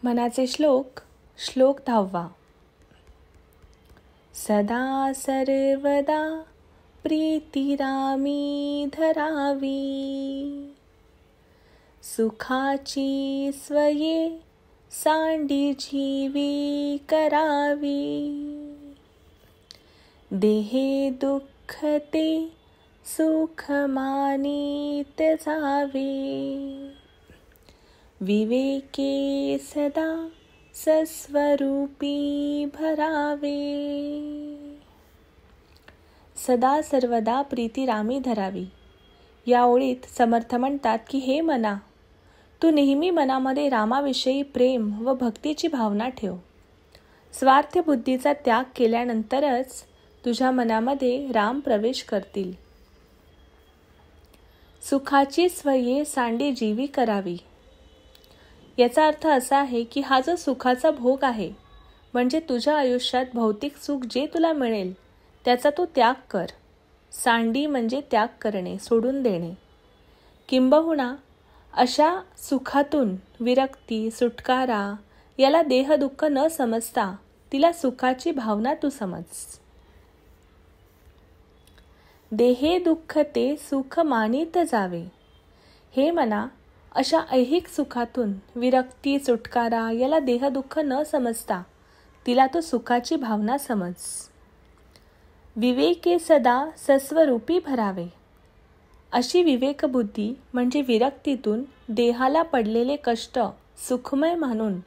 मनाचे श्लोक. श्लोक 10. सदा सर्वदा प्रीतिरामी धरावी, सुखाची स्वये सांडी जीवी करावी. देहे दुःख ते सुख मानित जावे, विवेके सदा सस्वरूपी भरावे. सदा सर्वदा प्रीतिरामी धरावी. या ओळीत समर्थ म्हणतात की हे मना, तू नेहमी मनामध्ये रामाविषयी प्रेम व भक्तीची भावना ठेव. स्वार्थ बुद्धीचा त्याग केल्यानंतरच तुझ्या मनामध्ये राम प्रवेश करतील. सुखाची स्वये सांडी जीवी करावी. याचा अर्थ असा आहे की हा जो सुखाचा भोग आहे, म्हणजे तुझ्या आयुष्यात भौतिक सुख जे तुला मिळेल त्याचा तू त्याग कर. सांडी म्हणजे त्याग करणे, सोडून देणे. किंबहुना अशा सुखातून विरक्ती, सुटकारा याला देहदुःख न समजता तिला सुखाची भावना तू समज. देहे दुःख ते सुख मानित जावे. हे मना, अशा ऐहिक सुखातून विरक्ती, सुटकारा याला देहदुःख न समजता तिला तो सुखाची भावना समज. विवेके सदा सस्वरूपी भरावे. अशी विवेकबुद्धी म्हणजे विरक्तीतून देहाला पडलेले कष्ट सुखमय मानून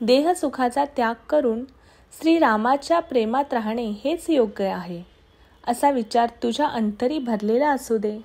देहसुखाचा त्याग करून श्रीरामाच्या प्रेमात राहणे हेच योग्य आहे, असा विचार तुझ्या अंतरी भरलेला असू दे.